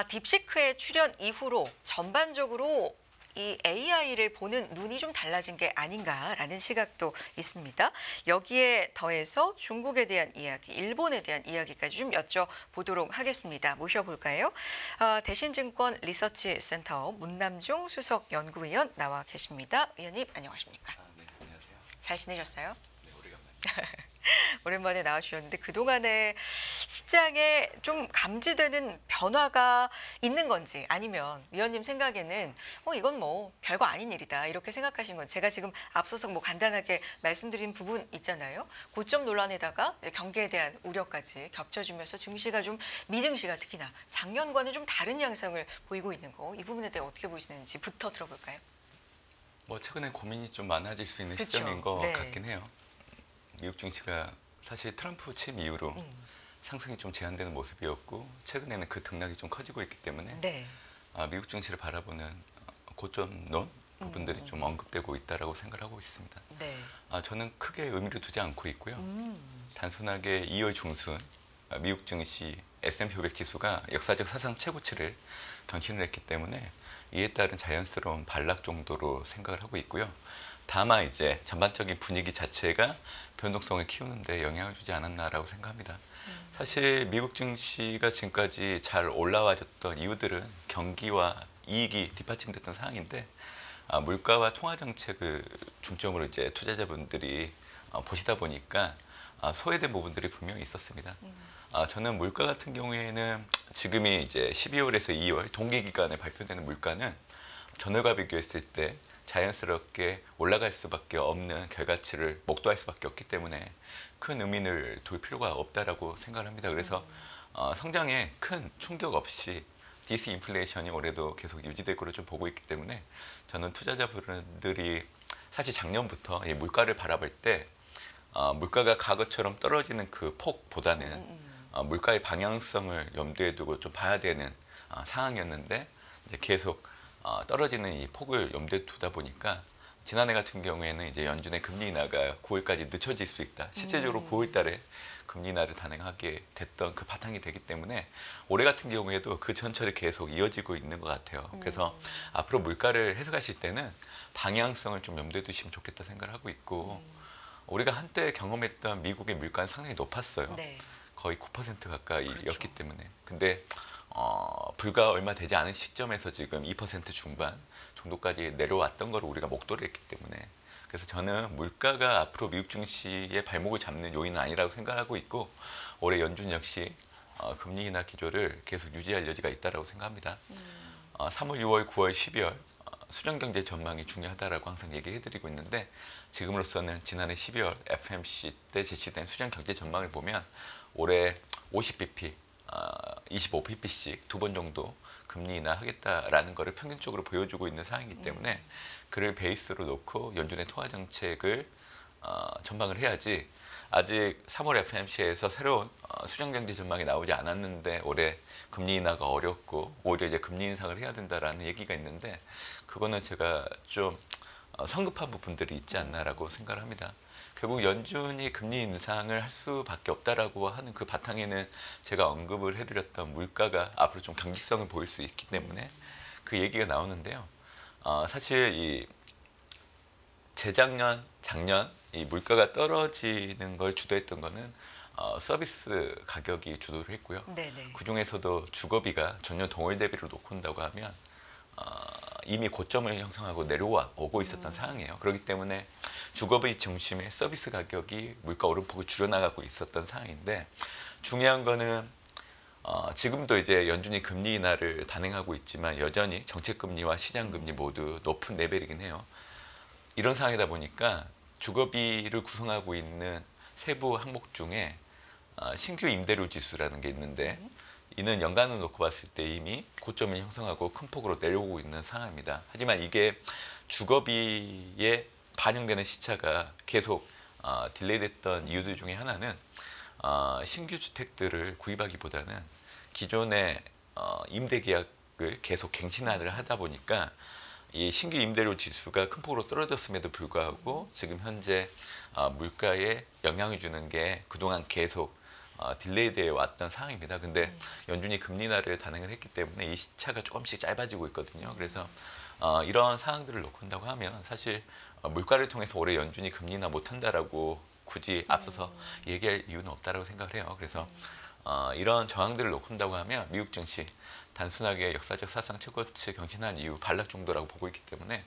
딥시크의 출현 이후로 전반적으로 이 AI를 보는 눈이 좀 달라진 게 아닌가라는 시각도 있습니다. 여기에 더해서 중국에 대한 이야기, 일본에 대한 이야기까지 좀 여쭤보도록 하겠습니다. 모셔볼까요? 대신증권 리서치센터 문남중 수석 연구위원 나와 계십니다. 위원님 안녕하십니까? 네, 안녕하세요. 잘 지내셨어요? 네, 오래간만에. 오랜만에 나와주셨는데 그동안에 시장에 좀 감지되는 변화가 있는 건지 아니면 위원님 생각에는 이건 뭐 별거 아닌 일이다 이렇게 생각하신 건 제가 지금 앞서서 뭐 간단하게 말씀드린 부분 있잖아요. 고점 논란에다가 경기에 대한 우려까지 겹쳐지면서 증시가 좀 미증시가 특히나 작년과는 좀 다른 양상을 보이고 있는 거 이 부분에 대해 어떻게 보시는지부터 들어볼까요? 뭐 최근에 고민이 좀 많아질 수 있는 그쵸? 시점인 것 네. 같긴 해요. 미국 증시가 사실 트럼프 취임 이후로 상승이 좀 제한되는 모습이었고 최근에는 그 등락이 좀 커지고 있기 때문에 네. 미국 증시를 바라보는 고점론 부분들이 좀 언급되고 있다라고 생각하고 있습니다. 네. 저는 크게 의미를 두지 않고 있고요. 단순하게 2월 중순 미국 증시 S&P 500 지수가 역사적 사상 최고치를 경신을 했기 때문에 이에 따른 자연스러운 반락 정도로 생각을 하고 있고요. 다만 이제 전반적인 분위기 자체가 변동성을 키우는 데 영향을 주지 않았나라고 생각합니다. 사실 미국 증시가 지금까지 잘 올라와줬던 이유들은 경기와 이익이 뒷받침됐던 상황인데 물가와 통화 정책을 중점으로 이제 투자자분들이 보시다 보니까 소외된 부분들이 분명히 있었습니다. 저는 물가 같은 경우에는 지금이 이제 12월에서 2월 동기 기간에 발표되는 물가는 전월과 비교했을 때 자연스럽게 올라갈 수밖에 없는 결과치를 목도할 수밖에 없기 때문에 큰 의미를 둘 필요가 없다라고 생각을 합니다. 그래서 성장에 큰 충격 없이 디스인플레이션이 올해도 계속 유지될 거로 좀 보고 있기 때문에 저는 투자자분들이 사실 작년부터 이 물가를 바라볼 때 물가가 과거처럼 떨어지는 그 폭보다는 물가의 방향성을 염두에 두고 좀 봐야 되는 상황이었는데 이제 계속 떨어지는 이 폭을 염두에 두다 보니까 지난해 같은 경우에는 이제 연준의 금리 인하가 9월까지 늦춰질 수 있다. 실제적으로 9월 달에 금리 인하를 단행하게 됐던 그 바탕이 되기 때문에 올해 같은 경우에도 그 전철이 계속 이어지고 있는 것 같아요. 그래서 앞으로 물가를 해석하실 때는 방향성을 좀 염두에 두시면 좋겠다 생각을 하고 있고 우리가 한때 경험했던 미국의 물가는 상당히 높았어요. 네. 거의 9% 가까이였기 그렇죠. 때문에. 근데 불과 얼마 되지 않은 시점에서 지금 2% 중반 정도까지 내려왔던 걸 우리가 목도를 했기 때문에 그래서 저는 물가가 앞으로 미국 증시의 발목을 잡는 요인은 아니라고 생각하고 있고 올해 연준 역시 금리 인하 기조를 계속 유지할 여지가 있다고 생각합니다. 3월, 6월, 9월, 12월 수정경제 전망이 중요하다라고 항상 얘기해드리고 있는데 지금으로서는 지난해 12월 FMC 때 제시된 수정경제 전망을 보면 올해 50bp, 25pp씩 두 번 정도 금리 인하하겠다라는 것을 평균적으로 보여주고 있는 상황이기 때문에 그를 베이스로 놓고 연준의 통화 정책을 전망을 해야지 아직 3월 FMC에서 새로운 수정경제 전망이 나오지 않았는데 올해 금리 인하가 어렵고 오히려 이제 금리 인상을 해야 된다라는 얘기가 있는데 그거는 제가 좀 성급한 부분들이 있지 않나라고 생각을 합니다. 결국 연준이 금리 인상을 할 수밖에 없다라고 하는 그 바탕에는 제가 언급을 해드렸던 물가가 앞으로 좀 경직성을 보일 수 있기 때문에 그 얘기가 나오는데요. 사실 이 재작년, 작년 이 물가가 떨어지는 걸 주도했던 거는 서비스 가격이 주도를 했고요. 네네. 그 중에서도 주거비가 전년 동월 대비로 놓고 온다고 하면 이미 고점을 형성하고 내려오고 있었던 상황이에요. 그렇기 때문에 주거비 중심의 서비스 가격이 물가 오름폭을 줄여나가고 있었던 상황인데 중요한 거는 지금도 이제 연준이 금리 인하를 단행하고 있지만 여전히 정책금리와 시장금리 모두 높은 레벨이긴 해요. 이런 상황이다 보니까 주거비를 구성하고 있는 세부 항목 중에 신규 임대료 지수라는 게 있는데 이는 연간을 놓고 봤을 때 이미 고점을 형성하고 큰 폭으로 내려오고 있는 상황입니다. 하지만 이게 주거비에 반영되는 시차가 계속 딜레이됐던 이유들 중에 하나는 신규 주택들을 구입하기보다는 기존의 임대 계약을 계속 갱신을 하다 보니까 이 신규 임대료 지수가 큰 폭으로 떨어졌음에도 불구하고 지금 현재 물가에 영향을 주는 게 그동안 계속 딜레이되어 왔던 상황입니다. 근데 연준이 금리 인하를 단행을 했기 때문에 이 시차가 조금씩 짧아지고 있거든요. 그래서 이런 상황들을 놓고 한다고 하면 사실 물가를 통해서 올해 연준이 금리 인하 못한다라고 굳이 앞서서 얘기할 이유는 없다라고 생각을 해요. 그래서 이런 저항들을 놓고 한다고 하면 미국 증시 단순하게 역사적 사상 최고치 경신한 이후 반락 정도라고 보고 있기 때문에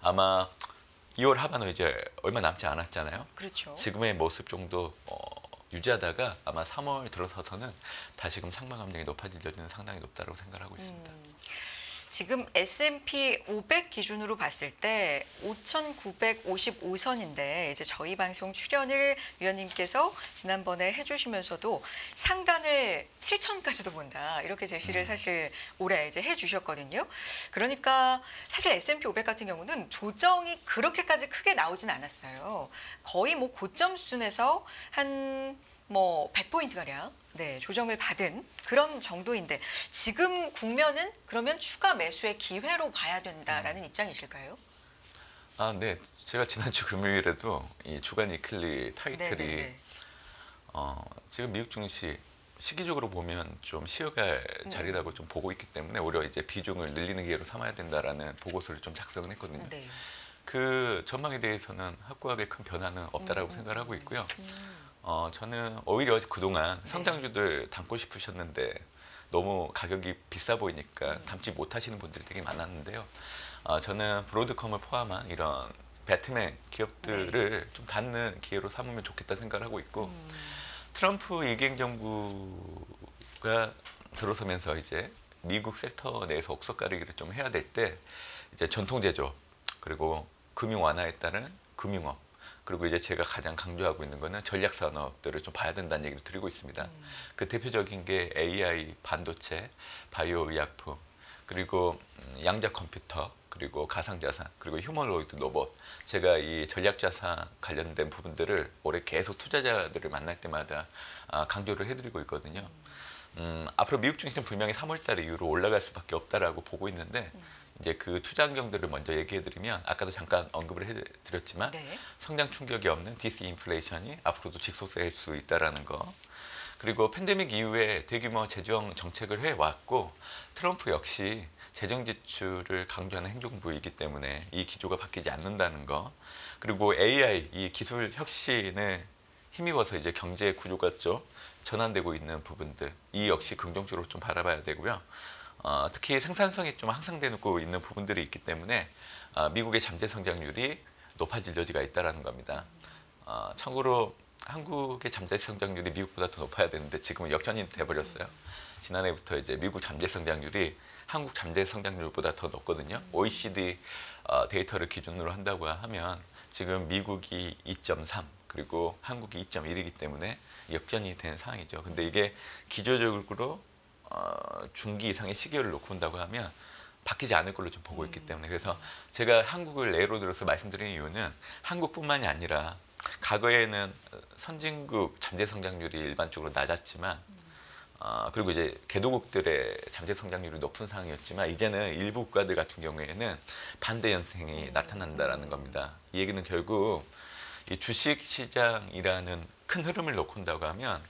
아마 2월 하반으로 이제 얼마 남지 않았잖아요. 그렇죠. 지금의 모습 정도 유지하다가 아마 3월 들어서서는 다시금 상방 압력이 높아질 여지는 상당히 높다고 생각하고 있습니다. 지금 S&P 500 기준으로 봤을 때 5,955선인데 이제 저희 방송 출연을 위원님께서 지난번에 해주시면서도 상단을 7,000까지도 본다 이렇게 제시를 사실 올해 이제 해주셨거든요. 그러니까 사실 S&P 500 같은 경우는 조정이 그렇게까지 크게 나오진 않았어요. 거의 뭐 고점 수준에서 한 100포인트 가량 조정을 받은 그런 정도인데 지금 국면은 그러면 추가 매수의 기회로 봐야 된다라는 입장이실까요? 네. 제가 지난주 금요일에도 이 주간 위클리 타이틀이 지금 미국 증시 시기적으로 보면 좀 쉬어갈 자리라고 좀 보고 있기 때문에 오히려 이제 비중을 늘리는 기회로 삼아야 된다라는 보고서를 좀 작성을 했거든요. 네. 그 전망에 대해서는 확고하게 큰 변화는 없다라고 생각을 하고 있고요. 저는 오히려 그동안 성장주들 담고 싶으셨는데 너무 가격이 비싸 보이니까 담지 못하시는 분들이 되게 많았는데요. 저는 브로드컴을 포함한 이런 배트맨 기업들을 좀 닫는 기회로 삼으면 좋겠다 생각을 하고 있고 트럼프 이기행 정부가 들어서면서 이제 미국 섹터 내에서 옥석 가리기를 좀 해야 될 때 이제 전통 제조 그리고 금융 완화에 따른 금융업 그리고 이제 제가 가장 강조하고 있는 거는 전략 산업들을 좀 봐야 된다는 얘기를 드리고 있습니다. 그 대표적인 게 AI, 반도체, 바이오 의약품, 그리고 양자 컴퓨터, 그리고 가상자산, 그리고 휴머노이드 로봇. 제가 이 전략 자산 관련된 부분들을 올해 계속 투자자들을 만날 때마다 강조를 해드리고 있거든요. 앞으로 미국 증시는 분명히 3월달 이후로 올라갈 수밖에 없다라고 보고 있는데 이제 그 투자 환경들을 먼저 얘기해드리면 아까도 잠깐 언급을 해드렸지만 성장 충격이 없는 디스인플레이션이 앞으로도 지속될 수 있다라는 거. 그리고 팬데믹 이후에 대규모 재정 정책을 해왔고 트럼프 역시 재정 지출을 강조하는 행정부이기 때문에 이 기조가 바뀌지 않는다는 거. 그리고 AI 이 기술 혁신을 힘입어서 이제 경제 구조가 좀 전환되고 있는 부분들 이 역시 긍정적으로 좀 바라봐야 되고요. 특히 생산성이 좀 향상되고 있는 부분들이 있기 때문에 미국의 잠재 성장률이 높아질 여지가 있다는 겁니다. 참고로 한국의 잠재 성장률이 미국보다 더 높아야 되는데 지금은 역전이 돼버렸어요. 지난해부터 이제 미국 잠재 성장률이 한국 잠재 성장률보다 더 높거든요. OECD 데이터를 기준으로 한다고 하면 지금 미국이 2.3 그리고 한국이 2.1이기 때문에 역전이 된 상황이죠. 근데 이게 기조적으로 중기 이상의 시기를 놓고 온다고 하면 바뀌지 않을 걸로 좀 보고 있기 때문에 그래서 제가 한국을 예로 들어서 말씀드리는 이유는 한국뿐만이 아니라 과거에는 선진국 잠재 성장률이 일반적으로 낮았지만 그리고 이제 개도국들의 잠재 성장률이 높은 상황이었지만 이제는 일부 국가들 같은 경우에는 반대 현상이 나타난다라는 겁니다. 이 얘기는 결국 이 주식 시장이라는 큰 흐름을 놓고 온다고 하면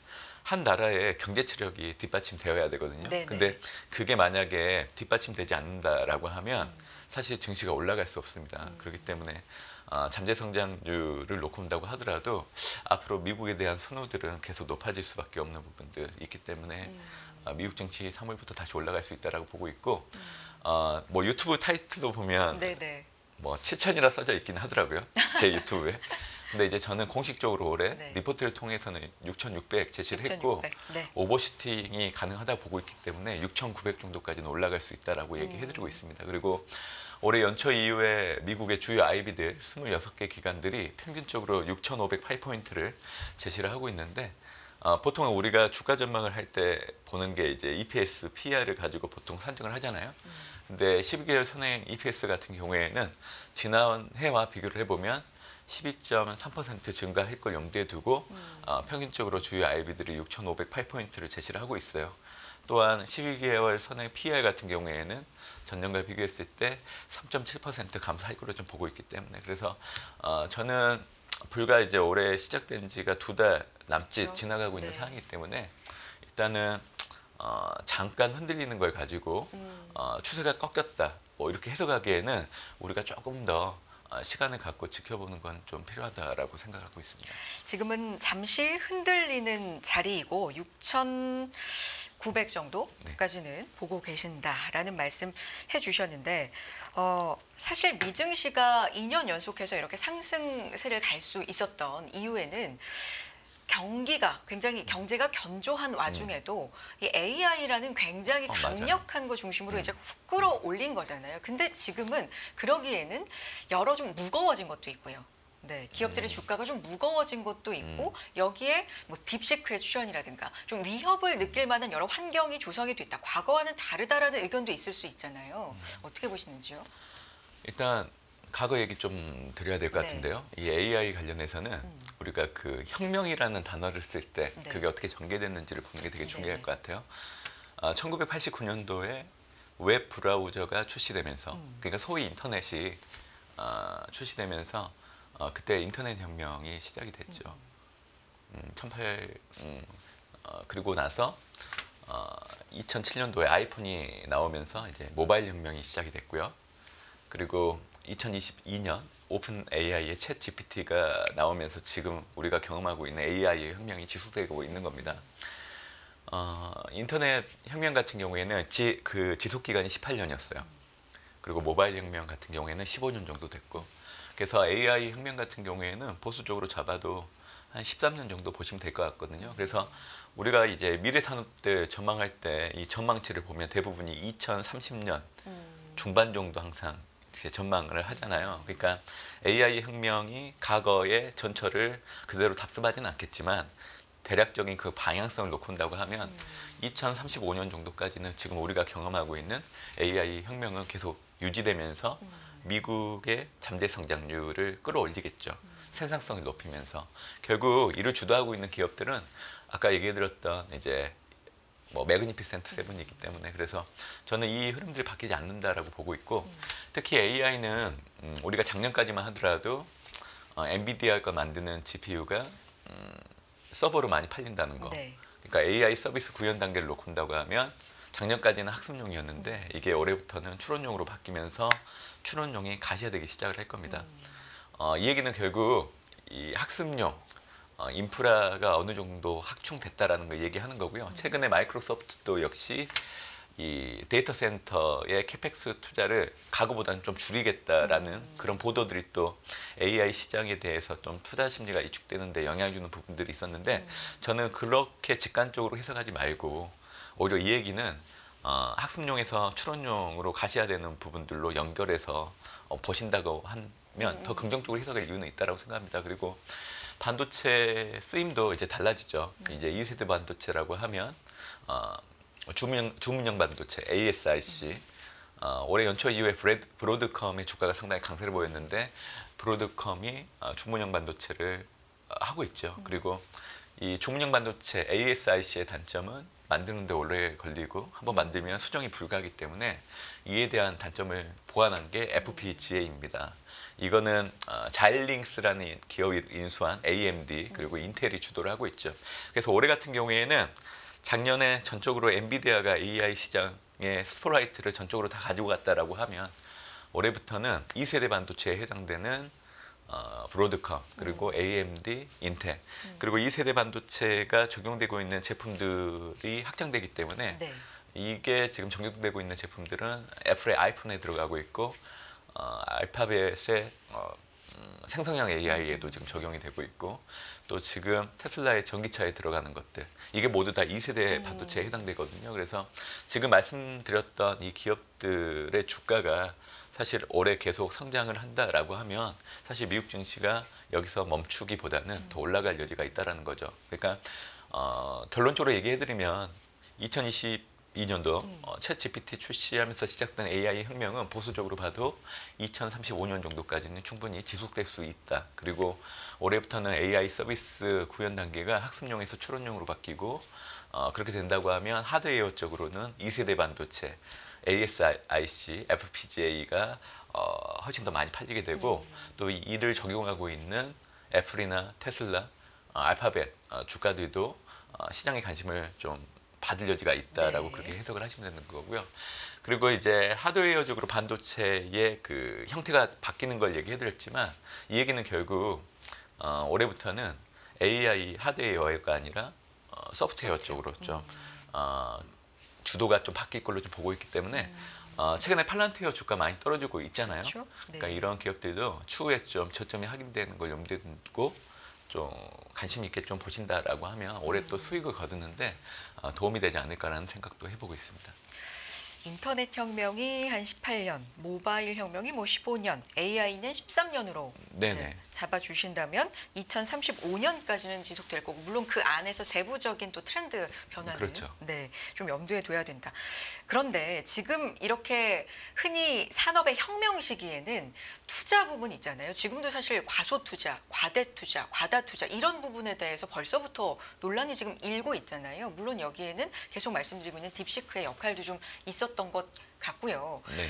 한 나라의 경제 체력이 뒷받침되어야 되거든요. 근데 그게 만약에 뒷받침되지 않는다라고 하면 사실 증시가 올라갈 수 없습니다. 그렇기 때문에 잠재 성장률을 놓고 온다고 하더라도 앞으로 미국에 대한 선호들은 계속 높아질 수밖에 없는 부분들이 있기 때문에 미국 증시 3월부터 다시 올라갈 수 있다라고 보고 있고 뭐 유튜브 타이틀도 보면 뭐 7천이라 써져 있긴 하더라고요. 제 유튜브에. 근데 이제 저는 공식적으로 올해 리포트를 통해서는 6,600 제시를 했고 오버슈팅이 가능하다 보고 있기 때문에 6,900 정도까지는 올라갈 수 있다라고 얘기해드리고 있습니다. 그리고 올해 연초 이후에 미국의 주요 IB들 26개 기관들이 평균적으로 6,508포인트를 제시를 하고 있는데 보통 우리가 주가 전망을 할 때 보는 게 이제 EPS, PR을 가지고 보통 산정을 하잖아요. 근데 12개월 선행 EPS 같은 경우에는 지난 해와 비교를 해보면 12.3% 증가할 걸 염두에 두고 평균적으로 주요 IB들이 6,508포인트를 제시를 하고 있어요. 또한 12개월 선행 PER 같은 경우에는 전년과 비교했을 때 3.7% 감소할 거로 좀 보고 있기 때문에 그래서 저는 불과 이제 올해 시작된 지가 2달 남짓 그렇죠. 지나가고 있는 네. 상황이기 때문에 일단은 잠깐 흔들리는 걸 가지고 추세가 꺾였다 뭐 이렇게 해석하기에는 우리가 조금 더 시간을 갖고 지켜보는 건 좀 필요하다라고 생각하고 있습니다. 지금은 잠시 흔들리는 자리이고 6,900 정도까지는 보고 계신다라는 말씀 해주셨는데 사실 미증시가 2년 연속해서 이렇게 상승세를 갈 수 있었던 이유에는 경기가 굉장히 경제가 견조한 와중에도 이 AI라는 굉장히 맞아요. 강력한 거 중심으로 이제 훅 끌어올린 거잖아요. 근데 지금은 그러기에는 여러 좀 무거워진 것도 있고요. 네, 기업들의 주가가 좀 무거워진 것도 있고 여기에 뭐 딥시 퀘스천이라든가 좀 위협을 느낄 만한 여러 환경이 조성이 됐다. 과거와는 다르다라는 의견도 있을 수 있잖아요. 어떻게 보시는지요? 일단 과거 얘기 좀 드려야 될 것 네. 같은데요. 이 AI 관련해서는 우리가 그 혁명이라는 단어를 쓸 때 네. 그게 어떻게 전개됐는지를 보는 게 되게 중요할 네네. 것 같아요. 1989년도에 웹 브라우저가 출시되면서 그러니까 소위 인터넷이 출시되면서 그때 인터넷 혁명이 시작이 됐죠. 1800 그리고 나서 2007년도에 아이폰이 나오면서 이제 모바일 혁명이 시작이 됐고요. 그리고 2022년 오픈 AI의 챗 GPT가 나오면서 지금 우리가 경험하고 있는 AI의 혁명이 지속되고 있는 겁니다. 인터넷 혁명 같은 경우에는 그 지속 기간이 18년이었어요. 그리고 모바일 혁명 같은 경우에는 15년 정도 됐고, 그래서 AI 혁명 같은 경우에는 보수적으로 잡아도 한 13년 정도 보시면 될 것 같거든요. 그래서 우리가 이제 미래 산업들 전망할 때 이 전망치를 보면 대부분이 2030년 중반 정도 항상 이제 전망을 하잖아요. 그러니까 AI 혁명이 과거의 전철을 그대로 답습하지는 않겠지만 대략적인 그 방향성을 놓고 온다고 하면 2035년 정도까지는 지금 우리가 경험하고 있는 AI 혁명은 계속 유지되면서 미국의 잠재 성장률을 끌어올리겠죠. 생산성을 높이면서 결국 이를 주도하고 있는 기업들은 아까 얘기해드렸던 이제 뭐 매그니피센트 세븐이기 때문에, 그래서 저는 이 흐름들이 바뀌지 않는다라고 보고 있고, 특히 AI는 우리가 작년까지만 하더라도 엔비디아가 만드는 GPU가 서버로 많이 팔린다는 거. 네. 그러니까 AI 서비스 구현 단계를 놓고 온다고 하면 작년까지는 학습용이었는데 이게 올해부터는 추론용으로 바뀌면서 추론용이 가시화되기 시작을 할 겁니다. 이 얘기는 결국 이 학습용 인프라가 어느 정도 확충됐다라는 걸 얘기하는 거고요. 최근에 마이크로소프트도 역시 이 데이터 센터의 캐펙스 투자를 과거보다는 좀 줄이겠다라는 그런 보도들이 또 AI 시장에 대해서 좀 투자 심리가 위축되는 데 영향을 주는 부분들이 있었는데, 저는 그렇게 직관적으로 해석하지 말고 오히려 이 얘기는 학습용에서 추론용으로 가시화되는 부분들로 연결해서 보신다고 하면 더 긍정적으로 해석할 이유는 있다고 생각합니다. 그리고 반도체 쓰임도 이제 달라지죠. 이제 2세대 반도체라고 하면 주문형 반도체 ASIC, 올해 연초 이후에 브로드컴의 주가가 상당히 강세를 보였는데 브로드컴이 주문형 반도체를 하고 있죠. 그리고 이 주문형 반도체 ASIC의 단점은 만드는 데 오래 걸리고 한번 만들면 수정이 불가하기 때문에 이에 대한 단점을 보완한 게 FPGA입니다. 이거는 자일링스라는 기업이 인수한 AMD 그리고 인텔이 주도를 하고 있죠. 그래서 올해 같은 경우에는 작년에 전적으로 엔비디아가 AI 시장의 스포라이트를 전적으로 다 가지고 갔다라고 하면 올해부터는 2세대 반도체에 해당되는 브로드컴 그리고 AMD, 인텔 그리고 2세대 반도체가 적용되고 있는 제품들이 확장되기 때문에 네. 이게 지금 적용되고 있는 제품들은 애플의 아이폰에 들어가고 있고 알파벳의 생성형 AI에도 지금 적용이 되고 있고, 또 지금 테슬라의 전기차에 들어가는 것들 이게 모두 다 2세대 반도체에 해당되거든요. 그래서 지금 말씀드렸던 이 기업들의 주가가 사실 올해 계속 성장을 한다라고 하면 사실 미국 증시가 여기서 멈추기보다는 더 올라갈 여지가 있다라는 거죠. 그러니까 결론적으로 얘기해드리면 2022년도 챗 GPT 출시하면서 시작된 AI 혁명은 보수적으로 봐도 2035년 정도까지는 충분히 지속될 수 있다. 그리고 올해부터는 AI 서비스 구현 단계가 학습용에서 추론용으로 바뀌고 그렇게 된다고 하면 하드웨어 쪽으로는 2세대 반도체 ASIC, FPGA가 훨씬 더 많이 팔리게 되고 또 이를 적용하고 있는 애플이나 테슬라, 알파벳 주가들도 시장의 관심을 좀 받을 여지가 있다라고 네. 그렇게 해석을 하시면 되는 거고요. 그리고 이제 하드웨어적으로 반도체의 그 형태가 바뀌는 걸 얘기해드렸지만 이 얘기는 결국 올해부터는 AI 하드웨어가 아니라 소프트웨어 쪽으로 좀 주도가 좀 바뀔 걸로 좀 보고 있기 때문에 최근에 팔란티어 주가 많이 떨어지고 있잖아요. 그렇죠? 네. 그러니까 이런 기업들도 추후에 좀 저점이 확인되는 걸 염두에 두고 좀 관심 있게 좀 보신다라고 하면 올해 또 수익을 거두는데 도움이 되지 않을까라는 생각도 해보고 있습니다. 인터넷 혁명이 한 18년, 모바일 혁명이 뭐 15년, AI는 13년으로 네네. 잡아주신다면 2035년까지는 지속될 거고 물론 그 안에서 세부적인 또 트렌드 변화는 그렇죠. 네, 좀 염두에 둬야 된다. 그런데 지금 이렇게 흔히 산업의 혁명 시기에는 투자 부분 있잖아요. 지금도 사실 과소 투자, 과대 투자, 과다 투자 이런 부분에 대해서 벌써부터 논란이 지금 일고 있잖아요. 물론 여기에는 계속 말씀드리고 있는 딥시크의 역할도 좀 있었던 것 같고요. 네.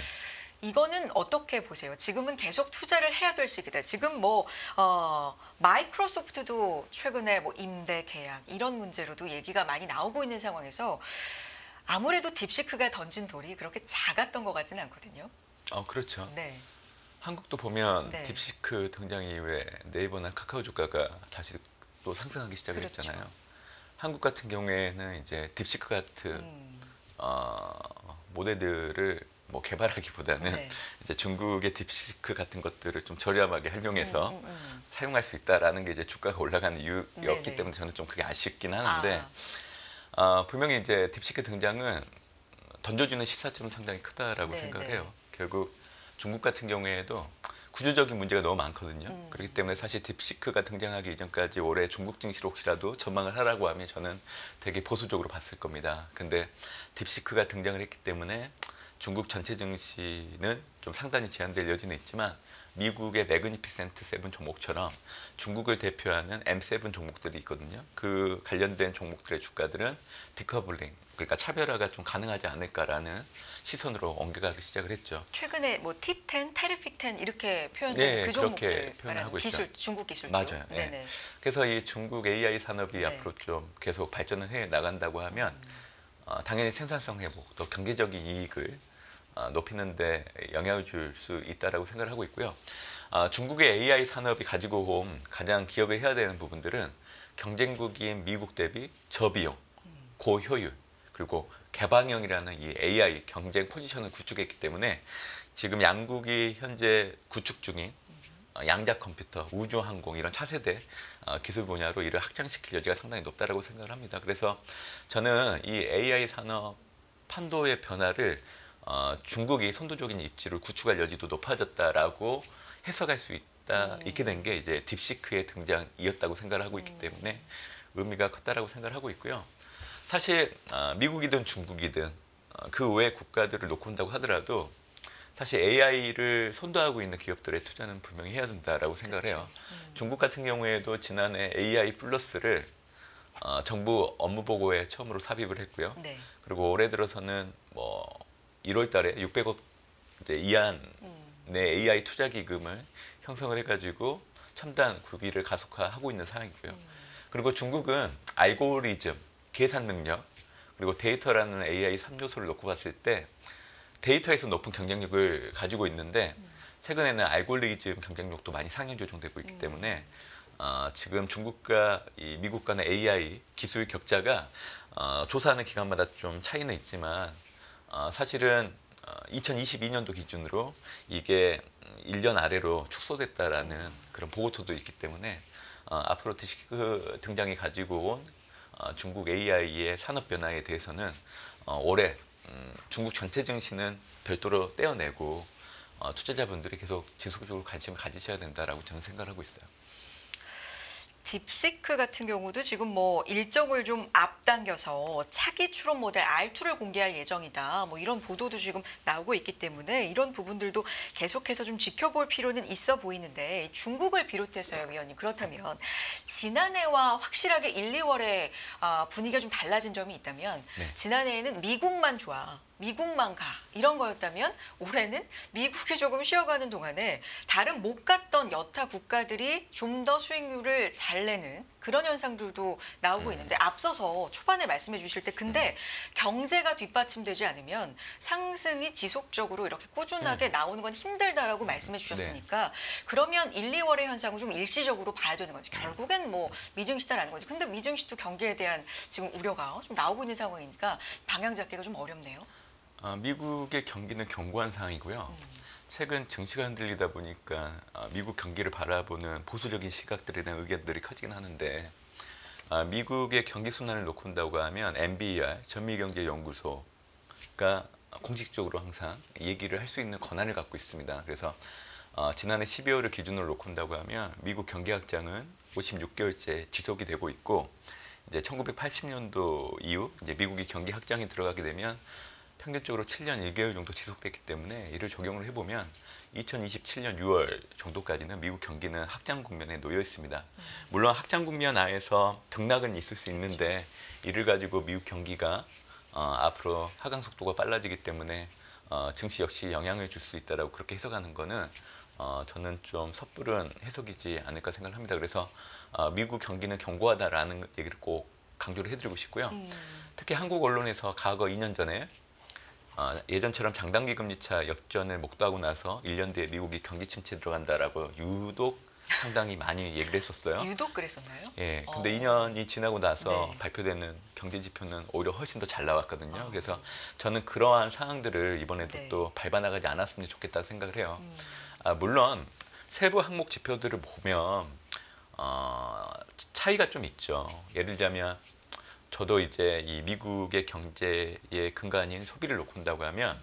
이거는 어떻게 보세요? 지금은 계속 투자를 해야 될 시기다. 지금 뭐 마이크로소프트도 최근에 뭐 임대 계약 이런 문제로도 얘기가 많이 나오고 있는 상황에서 아무래도 딥시크가 던진 돌이 그렇게 작았던 것 같지는 않거든요. 그렇죠. 네. 한국도 보면 네. 딥시크 등장 이후에 네이버나 카카오 주가가 다시 또 상승하기 시작을 그렇죠. 했잖아요. 한국 같은 경우에는 이제 딥시크 같은 모델들을 뭐 개발하기보다는 네. 이제 중국의 딥시크 같은 것들을 좀 저렴하게 활용해서 사용할 수 있다라는 게 이제 주가가 올라가는 이유였기 네네. 때문에 저는 좀 그게 아쉽긴 하는데 아. 분명히 이제 딥시크 등장은 던져주는 시사점은 상당히 크다라고 네, 생각을 네. 해요. 결국 중국 같은 경우에도 구조적인 문제가 너무 많거든요. 그렇기 때문에 사실 딥시크가 등장하기 이전까지 올해 중국 증시를 혹시라도 전망을 하라고 하면 저는 되게 보수적으로 봤을 겁니다. 근데 딥시크가 등장을 했기 때문에 중국 전체 증시는 좀 상당히 제한될 여지는 있지만 미국의 매그니피센트 7 종목처럼 중국을 대표하는 M7 종목들이 있거든요. 그 관련된 종목들의 주가들은 디커블링, 그러니까 차별화가 좀 가능하지 않을까라는 시선으로 옮겨가기 시작을 했죠. 최근에 뭐 T10, 테리픽 10 이렇게 표현되는 네, 그 그렇게 종목들 표현하고 말하는 기술, 있죠. 중국 기술주. 맞아요. 예. 네네. 그래서 이 중국 AI 산업이 네. 앞으로 좀 계속 발전을 해 나간다고 하면 당연히 생산성 회복, 또 경제적인 이익을 높이는 데 영향을 줄 수 있다라고 생각을 하고 있고요. 중국의 AI 산업이 가지고 온 가장 기업이 해야 되는 부분들은 경쟁국인 미국 대비 저비용, 고효율, 그리고 개방형이라는 이 AI 경쟁 포지션을 구축했기 때문에 지금 양국이 현재 구축 중인 양자 컴퓨터, 우주항공 이런 차세대 기술 분야로 이를 확장시킬 여지가 상당히 높다라고 생각을 합니다. 그래서 저는 이 AI 산업 판도의 변화를 중국이 선도적인 입지를 구축할 여지도 높아졌다라고 해석할 수 있게 된 게 이제 딥시크의 등장이었다고 생각을 하고 있기 때문에 의미가 컸다라고 생각을 하고 있고요. 사실 미국이든 중국이든 그 외 국가들을 놓고 온다고 하더라도 사실 AI를 선도하고 있는 기업들의 투자는 분명히 해야 된다라고 생각을 해요. 중국 같은 경우에도 지난해 AI 플러스를 정부 업무 보고에 처음으로 삽입을 했고요. 네. 그리고 올해 들어서는 뭐 1월 달에 600억 이제 이안 내 AI 투자 기금을 형성을 해가지고 첨단 구기를 가속화하고 있는 상황이고요. 그리고 중국은 알고리즘, 계산 능력, 그리고 데이터라는 AI 3요소를 놓고 봤을 때 데이터에서 높은 경쟁력을 가지고 있는데 최근에는 알고리즘 경쟁력도 많이 상향 조정되고 있기 때문에 지금 중국과 이 미국 간의 AI 기술 격차가 조사하는 기간마다 좀 차이는 있지만 사실은 2022년도 기준으로 이게 1년 아래로 축소됐다라는 그런 보고서도 있기 때문에 앞으로 딥시크 등장이 가지고 온 중국 AI의 산업 변화에 대해서는 올해 중국 전체 증시는 별도로 떼어내고 투자자분들이 계속 지속적으로 관심을 가지셔야 된다라고 저는 생각을 하고 있어요. 딥시크 같은 경우도 지금 뭐 일정을 좀 앞당겨서 차기 추론 모델 R2를 공개할 예정이다. 뭐 이런 보도도 지금 나오고 있기 때문에 이런 부분들도 계속해서 좀 지켜볼 필요는 있어 보이는데 중국을 비롯해서요, 위원님. 그렇다면 지난해와 확실하게 1, 2월에 분위기가 좀 달라진 점이 있다면 네. 지난해에는 미국만 좋아. 미국만 가 이런 거였다면 올해는 미국이 조금 쉬어가는 동안에 다른 못 갔던 여타 국가들이 좀 더 수익률을 잘 내는 그런 현상들도 나오고 있는데 앞서서 초반에 말씀해 주실 때 근데 경제가 뒷받침되지 않으면 상승이 지속적으로 이렇게 꾸준하게 나오는 건 힘들다라고 말씀해 주셨으니까 그러면 1, 2월의 현상은 좀 일시적으로 봐야 되는 거지. 결국엔 뭐 미증시다라는 거지. 근데 미증시도 경기에 대한 지금 우려가 좀 나오고 있는 상황이니까 방향 잡기가 좀 어렵네요. 미국의 경기는 견고한 상황이고요. 최근 증시가 흔들리다 보니까 미국 경기를 바라보는 보수적인 시각들에 대한 의견들이 커지긴 하는데 미국의 경기 순환을 놓고 본다고 하면 NBER, 전미경제연구소가 공식적으로 항상 얘기를 할 수 있는 권한을 갖고 있습니다. 그래서 지난해 12월을 기준으로 놓고 본다고 하면 미국 경기 확장은 56개월째 지속이 되고 있고 이제 1980년도 이후 이제 미국이 경기 확장이 들어가게 되면 평균적으로 7년 1개월 정도 지속됐기 때문에 이를 적용을 해보면 2027년 6월 정도까지는 미국 경기는 확장 국면에 놓여 있습니다. 물론 확장 국면 하에서 등락은 있을 수 있는데 이를 가지고 미국 경기가 앞으로 하강 속도가 빨라지기 때문에 증시 역시 영향을 줄 수 있다라고 그렇게 해석하는 거는 저는 좀 섣부른 해석이지 않을까 생각을 합니다. 그래서 미국 경기는 견고하다라는 얘기를 꼭 강조를 해드리고 싶고요. 특히 한국 언론에서 과거 2년 전에 예전처럼 장단기 금리차 역전을 목도하고 나서 1년 뒤에 미국이 경기 침체에 들어간다라고 유독 상당히 많이 얘기를 했었어요. 유독 그랬었나요? 예, 근데 2년이 지나고 나서 네. 발표되는 경제 지표는 오히려 훨씬 더 잘 나왔거든요. 그래서 저는 그러한 상황들을 이번에도 네. 또 밟아나가지 않았으면 좋겠다고 생각을 해요. 물론 세부 항목 지표들을 보면 차이가 좀 있죠. 예를 들자면 저도 이제 이 미국의 경제의 근간인 소비를 놓고 본다고 하면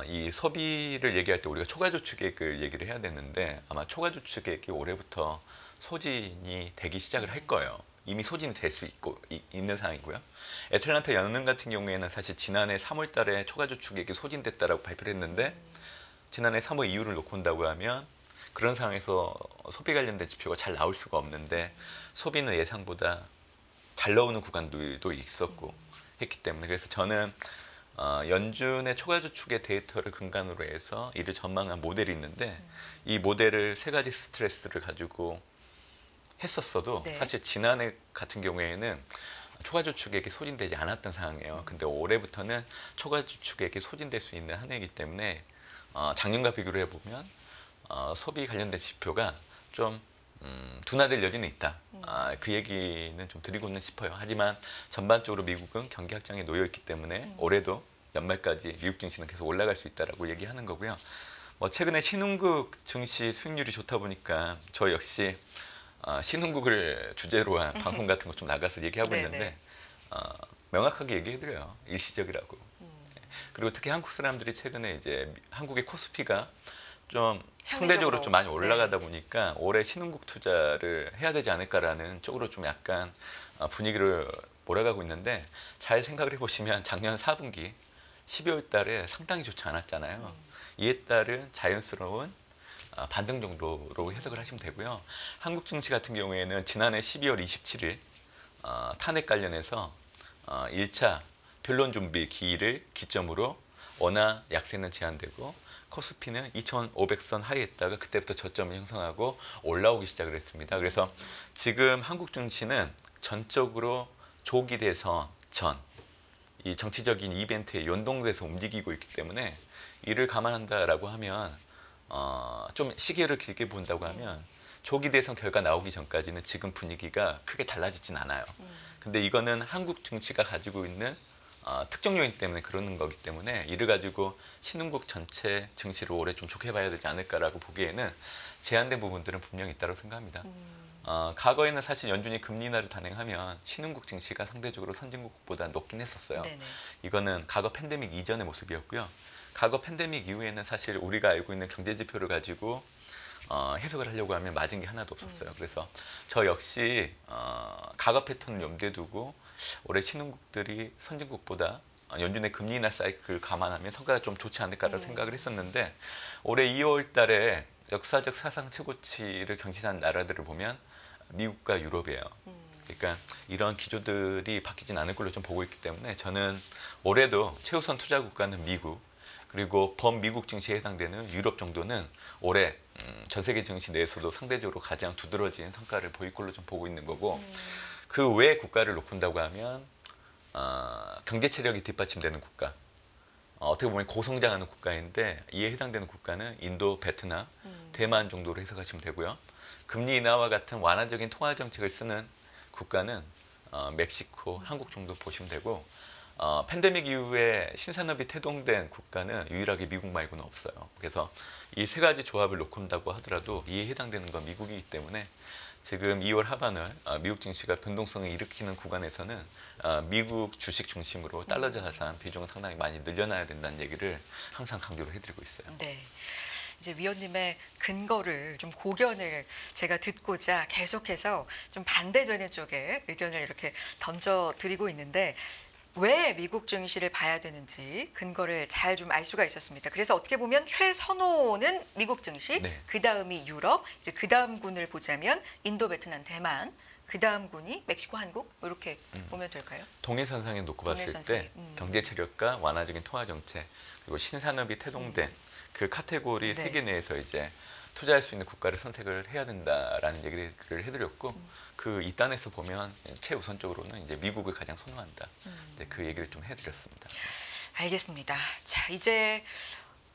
이 소비를 얘기할 때 우리가 초과저축액을 얘기를 해야 되는데 아마 초과저축액이 올해부터 소진이 되기 시작을 할 거예요. 이미 소진이 될 수 있는 상황이고요. 애틀란타 연은 같은 경우에는 사실 지난해 3월 달에 초과저축액이 소진됐다라고 발표를 했는데 지난해 3월 이후를 놓고 본다고 하면 그런 상황에서 소비 관련된 지표가 잘 나올 수가 없는데 소비는 예상보다 잘 나오는 구간도 있었고 했기 때문에 그래서 저는 연준의 초과저축의 데이터를 근간으로 해서 이를 전망한 모델이 있는데 이 모델을 세 가지 스트레스를 가지고 했었어도 네. 사실 지난해 같은 경우에는 초과저축액이 소진되지 않았던 상황이에요. 근데 올해부터는 초과저축액이 소진될 수 있는 한 해이기 때문에 작년과 비교를 해보면 소비 관련된 지표가 좀 둔화될 여지는 있다. 그 얘기는 좀 드리고는 싶어요. 하지만 전반적으로 미국은 경기 확장에 놓여 있기 때문에 올해도 연말까지 미국 증시는 계속 올라갈 수 있다라고 얘기하는 거고요. 뭐 최근에 신흥국 증시 수익률이 좋다 보니까 저 역시 신흥국을 주제로 한 방송 같은 거 좀 나가서 얘기하고 네네. 있는데 명확하게 얘기해드려요. 일시적이라고. 그리고 특히 한국 사람들이 최근에 이제 한국의 코스피가 좀 상대적으로 좀 많이 올라가다 보니까 올해 신흥국 투자를 해야 되지 않을까라는 쪽으로 좀 약간 분위기를 몰아가고 있는데 잘 생각을 해보시면 작년 4분기 12월 달에 상당히 좋지 않았잖아요. 이에 따른 자연스러운 반등 정도로 해석을 하시면 되고요. 한국 증시 같은 경우에는 지난해 12월 27일 탄핵 관련해서 1차 변론 준비 기일을 기점으로 원화 약세는 제한되고 코스피는 2,500선 하에 있다가 그때부터 저점을 형성하고 올라오기 시작을 했습니다. 그래서 지금 한국 증시는 전적으로 조기 대선 전 이 정치적인 이벤트에 연동돼서 움직이고 있기 때문에 이를 감안한다라고 하면 좀 시기를 길게 본다고 하면 조기 대선 결과 나오기 전까지는 지금 분위기가 크게 달라지진 않아요. 근데 이거는 한국 증시가 가지고 있는 특정 요인 때문에 그러는 거기 때문에 이를 가지고 신흥국 전체 증시를 올해 좀 좋게 봐야 되지 않을까라고 보기에는 제한된 부분들은 분명히 있다고 생각합니다. 과거에는 사실 연준이 금리 인하를 단행하면 신흥국 증시가 상대적으로 선진국보다 높긴 했었어요. 네네. 이거는 과거 팬데믹 이전의 모습이었고요. 과거 팬데믹 이후에는 사실 우리가 알고 있는 경제 지표를 가지고 해석을 하려고 하면 맞은 게 하나도 없었어요. 그래서 저 역시 과거 패턴을 염두에 두고 올해 신흥국들이 선진국보다 연준의 금리 인하 사이클을 감안하면 성과가 좀 좋지 않을까라고 생각을 했었는데 올해 2월 달에 역사적 사상 최고치를 경신한 나라들을 보면 미국과 유럽이에요. 그러니까 이런 기조들이 바뀌진 않을 걸로 좀 보고 있기 때문에 저는 올해도 최우선 투자 국가는 미국, 그리고 범미국 증시에 해당되는 유럽 정도는 올해 전 세계 증시 내에서도 상대적으로 가장 두드러진 성과를 보일 걸로 좀 보고 있는 거고, 그 외의 국가를 놓고 본다고 하면 경제 체력이 뒷받침되는 국가, 어떻게 보면 고성장하는 국가인데 이에 해당되는 국가는 인도, 베트남, 대만 정도로 해석하시면 되고요. 금리 인하와 같은 완화적인 통화 정책을 쓰는 국가는 멕시코, 한국 정도 보시면 되고, 팬데믹 이후에 신산업이 태동된 국가는 유일하게 미국 말고는 없어요. 그래서 이 세 가지 조합을 놓고 본다고 하더라도 이에 해당되는 건 미국이기 때문에 지금 2월 하반을 미국 증시가 변동성을 일으키는 구간에서는 미국 주식 중심으로 달러 자산 비중을 상당히 많이 늘려놔야 된다는 얘기를 항상 강조를 해드리고 있어요. 네. 이제 위원님의 근거를 좀 고견을 제가 듣고자 계속해서 좀 반대되는 쪽에 의견을 이렇게 던져드리고 있는데, 왜 미국 증시를 봐야 되는지 근거를 잘 좀 알 수가 있었습니다. 그래서 어떻게 보면 최선호는 미국 증시, 네. 그 다음이 유럽, 이제 그 다음 군을 보자면 인도, 베트남, 대만, 그 다음 군이 멕시코, 한국, 이렇게 보면 될까요? 동일선상에 놓고 봤을 동일선상에, 때 경제 체력과 완화적인 통화 정책, 그리고 신산업이 태동된 그 카테고리 네. 세 개 내에서 이제 투자할 수 있는 국가를 선택을 해야 된다라는 얘기를 해드렸고, 그 이단에서 보면 최우선적으로는 이제 미국을 가장 선호한다. 이제 그 얘기를 좀 해드렸습니다. 알겠습니다. 자, 이제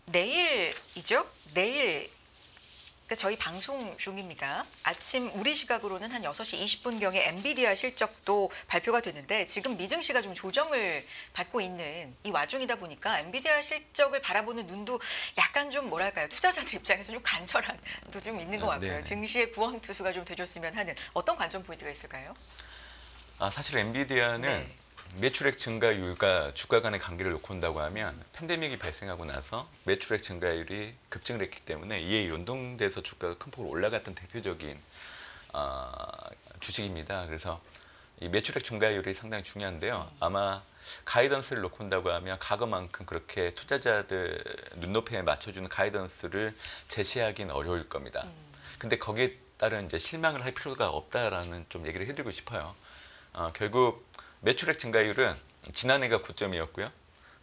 내일이죠? 내일, 그러니까 저희 방송 중입니다. 아침 우리 시각으로는 한 6시 20분경에 엔비디아 실적도 발표가 됐는데, 지금 미증시가 좀 조정을 받고 있는 이 와중이다 보니까 엔비디아 실적을 바라보는 눈도 약간 좀 뭐랄까요, 투자자들 입장에서 좀 간절한 도 좀 있는 것 같고요. 네네. 증시의 구원투수가 좀 되줬으면 하는 어떤 관점 포인트가 있을까요? 사실 엔비디아는 네. 매출액 증가율과 주가 간의 관계를 놓고 본다고 하면 팬데믹이 발생하고 나서 매출액 증가율이 급증을 했기 때문에 이에 연동돼서 주가가 큰 폭으로 올라갔던 대표적인 주식입니다. 그래서 이 매출액 증가율이 상당히 중요한데요. 아마 가이던스를 놓고 본다고 하면 과거만큼 그렇게 투자자들 눈높이에 맞춰주는 가이던스를 제시하기는 어려울 겁니다. 근데 거기에 따른 이제 실망을 할 필요가 없다라는 좀 얘기를 해드리고 싶어요. 결국 매출액 증가율은 지난해가 고점이었고요.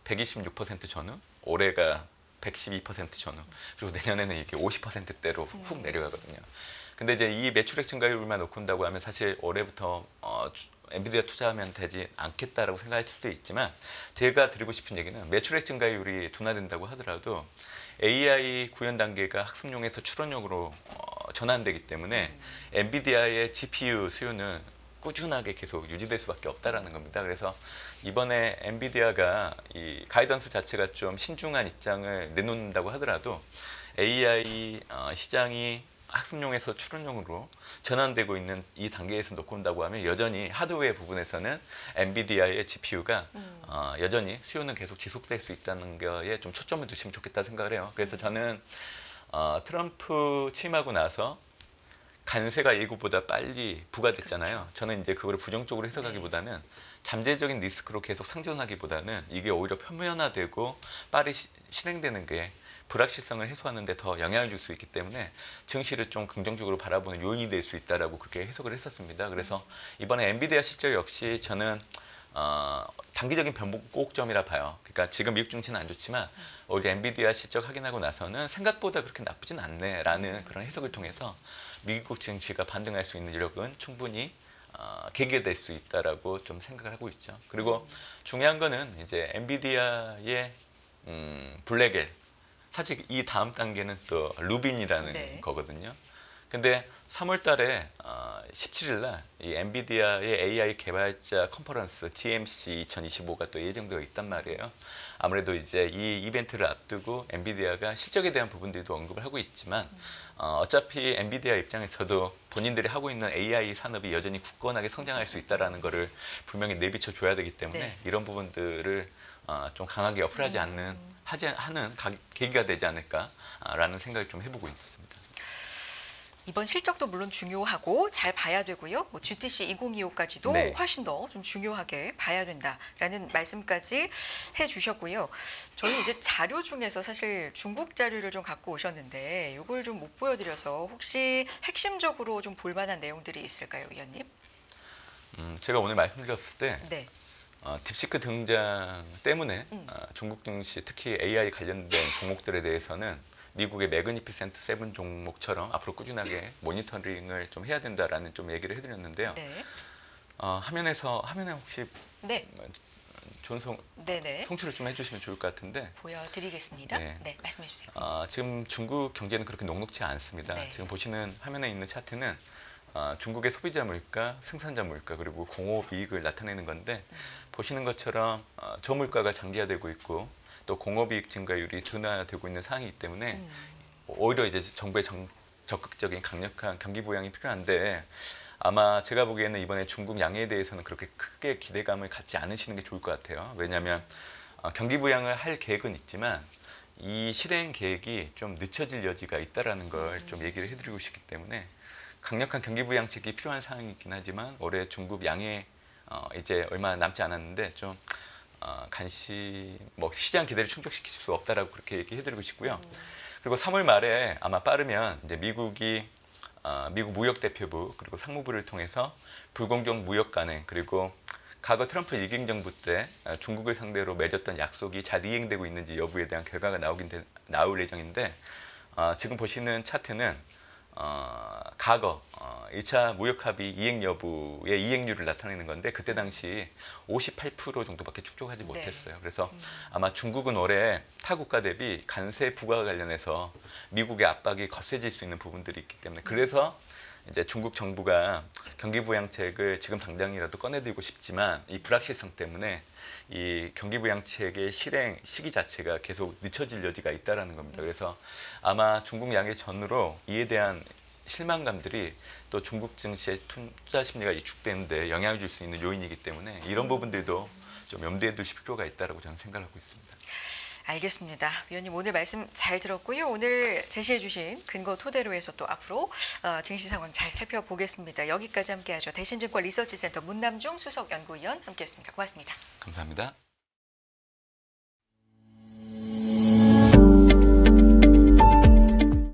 126% 전후, 올해가 112% 전후, 그리고 내년에는 이게 50%대로 훅 내려가거든요. 근데 이제 이 매출액 증가율만 놓고 본다고 하면 사실 올해부터 엔비디아 투자하면 되지 않겠다라고 생각할 수도 있지만, 제가 드리고 싶은 얘기는 매출액 증가율이 둔화된다고 하더라도 AI 구현 단계가 학습용에서 추론용으로 전환되기 때문에 엔비디아의 GPU 수요는 꾸준하게 계속 유지될 수밖에 없다라는 겁니다. 그래서 이번에 엔비디아가 이 가이던스 자체가 좀 신중한 입장을 내놓는다고 하더라도 AI 시장이 학습용에서 추론용으로 전환되고 있는 이 단계에서 놓고 본다고 하면 여전히 하드웨어 부분에서는 엔비디아의 GPU가 여전히 수요는 계속 지속될 수 있다는 거에 좀 초점을 두시면 좋겠다 생각을 해요. 그래서 저는 트럼프 취임하고 나서 관세가 예고보다 빨리 부과됐잖아요. 그렇죠. 저는 이제 그걸 부정적으로 해석하기보다는 잠재적인 리스크로 계속 상존하기보다는 이게 오히려 표면화되고 빨리 실행되는 게 불확실성을 해소하는 데 더 영향을 줄 수 있기 때문에 증시를 좀 긍정적으로 바라보는 요인이 될 수 있다라고 그렇게 해석을 했었습니다. 그래서 이번에 엔비디아 실적 역시 저는 단기적인 변곡점이라 봐요. 그러니까 지금 미국 증시는 안 좋지만 우리 엔비디아 실적 확인하고 나서는 생각보다 그렇게 나쁘진 않네라는 그런 해석을 통해서 미국 증시가 반등할 수 있는 여력은 충분히 계기가 될 수 있다라고 좀 생각을 하고 있죠. 그리고 중요한 거는 이제 엔비디아의 블랙엘, 사실 이 다음 단계는 또 루빈이라는 네. 거거든요. 근데 3월 달에 17일 날 이 엔비디아의 AI 개발자 컨퍼런스 GMC 2025가 또 예정되어 있단 말이에요. 아무래도 이제 이 이벤트를 앞두고 엔비디아가 실적에 대한 부분들도 언급을 하고 있지만 어차피 엔비디아 입장에서도 본인들이 하고 있는 AI 산업이 여전히 굳건하게 성장할 수 있다는 거를 분명히 내비쳐 줘야 되기 때문에 네. 이런 부분들을 좀 강하게 어플하지 하는 계기가 되지 않을까라는 생각을 좀 해보고 있습니다. 이번 실적도 물론 중요하고 잘 봐야 되고요. 뭐 GTC 2025까지도 네. 훨씬 더 좀 중요하게 봐야 된다라는 말씀까지 해주셨고요. 저희 이제 자료 중에서 사실 중국 자료를 좀 갖고 오셨는데 이걸 좀 못 보여드려서 혹시 핵심적으로 좀 볼만한 내용들이 있을까요, 위원님? 제가 오늘 말씀드렸을 때 네. 딥시크 등장 때문에 중국 증시 특히 AI 관련된 종목들에 대해서는 미국의 매그니피센트 세븐 종목처럼 앞으로 꾸준하게 모니터링을 좀 해야 된다라는 좀 얘기를 해드렸는데요. 네. 화면에 혹시 네. 네네. 송출을 좀 해주시면 좋을 것 같은데 보여드리겠습니다. 네. 네, 말씀해 주세요. 지금 중국 경제는 그렇게 녹록지 않습니다. 네. 지금 보시는 화면에 있는 차트는 중국의 소비자 물가, 생산자 물가 그리고 공업 이익을 나타내는 건데 보시는 것처럼 저물가가 장기화되고 있고 또 공업 이익 증가율이 둔화되고 있는 상황이기 때문에 오히려 이제 정부의 적극적인 강력한 경기 부양이 필요한데 아마 제가 보기에는 이번에 중국 양해에 대해서는 그렇게 크게 기대감을 갖지 않으시는 게 좋을 것 같아요. 왜냐하면 경기 부양을 할 계획은 있지만 이 실행 계획이 좀 늦춰질 여지가 있다라는 걸 좀 얘기를 해드리고 싶기 때문에 강력한 경기 부양책이 필요한 상황이긴 하지만 올해 중국 양해 이제 얼마 남지 않았는데 좀 간시 시장 기대를 충족시킬 수 없다라고 그렇게 얘기해드리고 싶고요. 그리고 3월 말에 아마 빠르면 이제 미국 무역대표부 그리고 상무부를 통해서 불공정 무역 관행 그리고 과거 트럼프 일기 정부 때 중국을 상대로 맺었던 약속이 잘 이행되고 있는지 여부에 대한 결과가 나올 예정인데 지금 보시는 차트는 과거 1차 무역 합의 이행 여부의 이행률을 나타내는 건데 그때 당시 58% 정도밖에 축적하지 못했어요. 그래서 아마 중국은 올해 타 국가 대비 관세 부과 관련해서 미국의 압박이 거세질 수 있는 부분들이 있기 때문에 그래서 이제 중국 정부가 경기 부양책을 지금 당장이라도 꺼내들고 싶지만 이 불확실성 때문에 이 경기 부양책의 실행 시기 자체가 계속 늦춰질 여지가 있다라는 겁니다. 그래서 아마 중국 양해 전후로 이에 대한 실망감들이 또 중국 증시의 투자 심리가 위축되는 데 영향을 줄 수 있는 요인이기 때문에 이런 부분들도 좀 염두에 두실 필요가 있다고 저는 생각하고 있습니다. 알겠습니다. 위원님 오늘 말씀 잘 들었고요. 오늘 제시해 주신 근거 토대로 해서 또 앞으로 증시 상황 잘 살펴보겠습니다. 여기까지 함께하죠. 대신증권 리서치센터 문남중 수석연구위원 함께했습니다. 고맙습니다. 감사합니다.